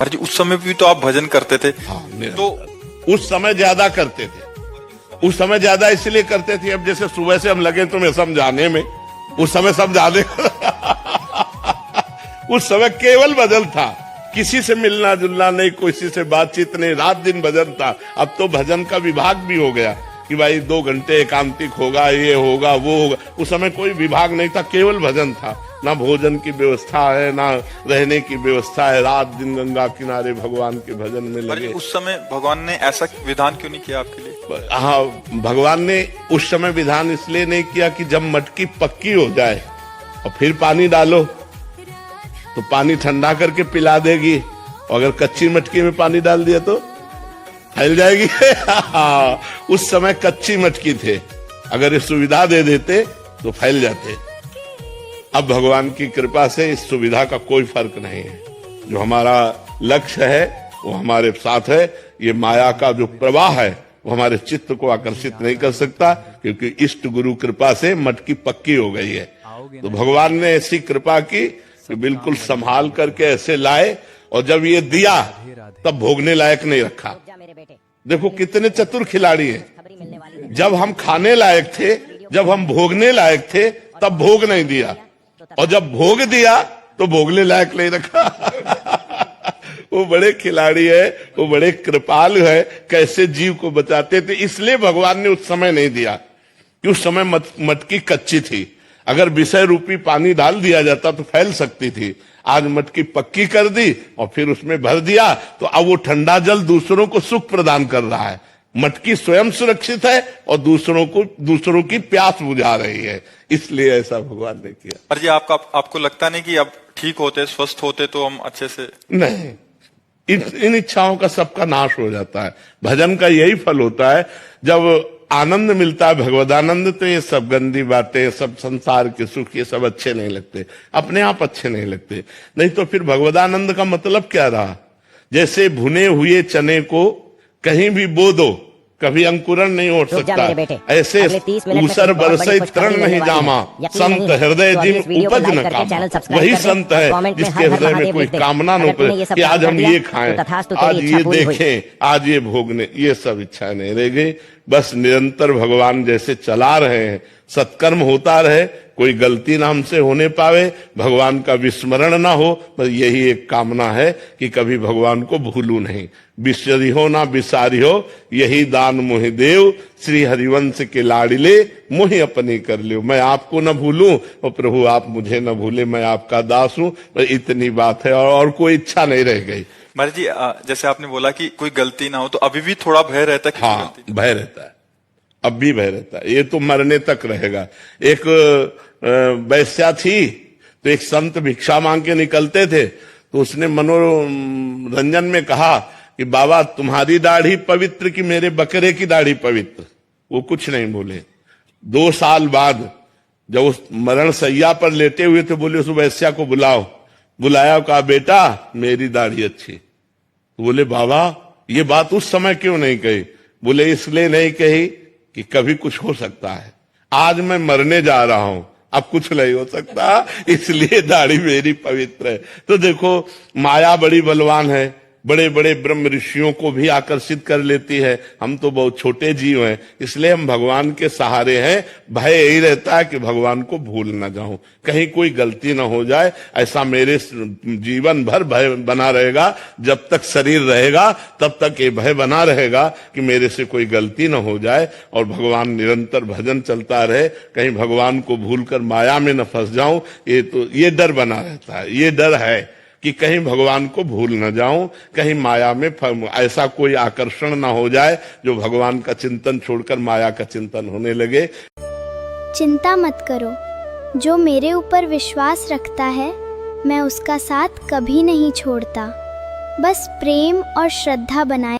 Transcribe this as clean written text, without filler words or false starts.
जी उस समय भी तो आप भजन करते थे। हाँ, तो उस समय ज्यादा करते थे। उस समय ज्यादा इसलिए करते थे, अब जैसे सुबह से हम लगे तुम्हें समझाने में, उस समय समझाने उस समय केवल भजन था, किसी से मिलना जुलना नहीं, किसी से बातचीत नहीं, रात दिन भजन था। अब तो भजन का विभाग भी हो गया कि भाई 2 घंटे एकांतिक होगा, ये होगा वो होगा। उस समय कोई विभाग नहीं था, केवल भजन था। ना भोजन की व्यवस्था है, ना रहने की व्यवस्था है, रात दिन गंगा किनारे भगवान के भजन में लगे। उस समय भगवान ने ऐसा विधान क्यों नहीं किया आपके लिए? हाँ, भगवान ने उस समय विधान इसलिए नहीं किया कि जब मटकी पक्की हो जाए और फिर पानी डालो तो पानी ठंडा करके पिला देगी, और अगर कच्ची मटकी में पानी डाल दिया तो फैल जाएगी। उस समय कच्ची मटकी थे, अगर ये सुविधा दे देते तो फैल जाते। अब भगवान की कृपा से इस सुविधा का कोई फर्क नहीं है। जो हमारा लक्ष्य है वो हमारे साथ है। ये माया का जो प्रवाह है वो हमारे चित्त को आकर्षित नहीं कर सकता, क्योंकि इष्ट गुरु कृपा से मटकी पक्की हो गई है। तो भगवान ने ऐसी कृपा की कि बिल्कुल संभाल करके ऐसे लाए, और जब ये दिया तब भोगने लायक नहीं रखा। देखो कितने चतुर खिलाड़ी हैं। जब हम खाने लायक थे, जब हम भोगने लायक थे, तब भोग नहीं दिया, और जब भोग दिया तो भोगने लायक नहीं रखा। वो बड़े खिलाड़ी है, वो बड़े कृपालु है, कैसे जीव को बचाते थे। इसलिए भगवान ने उस समय नहीं दिया कि उस समय मटकी कच्ची थी। अगर विषय रूपी पानी डाल दिया जाता तो फैल सकती थी। आज मटकी पक्की कर दी और फिर उसमें भर दिया, तो अब वो ठंडा जल दूसरों को सुख प्रदान कर रहा है। मटकी स्वयं सुरक्षित है और दूसरों की प्यास बुझा रही है। इसलिए ऐसा भगवान ने किया। पर जी आपको लगता नहीं कि अब ठीक होते, स्वस्थ होते तो हम अच्छे से? नहीं, इन इच्छाओं का सबका नाश हो जाता है। भजन का यही फल होता है। जब आनंद मिलता है, भगवदानंद, तो ये सब गंदी बातें, सब संसार के सुख, ये सब अच्छे नहीं लगते, अपने आप अच्छे नहीं लगते। नहीं तो फिर भगवदानंद का मतलब क्या रहा? जैसे भुने हुए चने को कहीं भी बो दो, कभी अंकुरण नहीं हो सकता। ऐसे ऊसर बरसे तरण नहीं जामा, संत हृदय जिम उपज न कामा। वही संत है जिसके हृदय में कोई कामना न उपजे कि आज हम ये खाएं, आज ये देखें, आज ये भोगने, ये सब इच्छा नहीं रह गई। बस निरंतर भगवान जैसे चला रहे हैं, सत्कर्म होता रहे, कोई गलती ना हमसे होने पावे, भगवान का विस्मरण ना हो। बस यही एक कामना है कि कभी भगवान को भूलूं नहीं। बिसरी हो ना बिसारी हो, यही दान मोहि देव, श्री हरिवंश के लाडिले मोहि अपनी कर लियो। मैं आपको न भूलूं और प्रभु आप मुझे न भूले, मैं आपका दास हूं। इतनी बात है, और कोई इच्छा नहीं रह गई। महाराज जी जैसे आपने बोला कि कोई गलती ना हो, तो अभी भी थोड़ा भय रहता है? हाँ, भय रहता है, अब भी भय रहता है। ये तो मरने तक रहेगा। एक वैश्या थी, तो एक संत भिक्षा मांग के निकलते थे, तो उसने मनोरंजन में कहा कि बाबा तुम्हारी दाढ़ी पवित्र कि मेरे बकरे की दाढ़ी पवित्र? वो कुछ नहीं बोले। 2 साल बाद जब उस मरण सैया पर लेटे हुए थे, बोले उस वैश्या को बुलाओ। बुलाया, कहा बेटा मेरी दाढ़ी अच्छी। बोले बाबा ये बात उस समय क्यों नहीं कही? बोले इसलिए नहीं कही कि कभी कुछ हो सकता है। आज मैं मरने जा रहा हूं, अब कुछ नहीं हो सकता, इसलिए दाढ़ी मेरी पवित्र है। तो देखो माया बड़ी बलवान है, बड़े बड़े ब्रह्म ऋषियों को भी आकर्षित कर लेती है। हम तो बहुत छोटे जीव हैं, इसलिए हम भगवान के सहारे हैं। भय यही रहता है कि भगवान को भूल ना जाऊं, कहीं कोई गलती ना हो जाए। ऐसा मेरे जीवन भर भय बना रहेगा। जब तक शरीर रहेगा तब तक ये भय बना रहेगा कि मेरे से कोई गलती ना हो जाए, और भगवान निरंतर भजन चलता रहे, कहीं भगवान को भूलकर माया में न फंस जाऊं। ये डर बना रहता है। ये डर है कि कहीं भगवान को भूल न जाऊं, कहीं माया में ऐसा कोई आकर्षण ना हो जाए जो भगवान का चिंतन छोड़कर माया का चिंतन होने लगे। चिंता मत करो, जो मेरे ऊपर विश्वास रखता है मैं उसका साथ कभी नहीं छोड़ता। बस प्रेम और श्रद्धा बनाए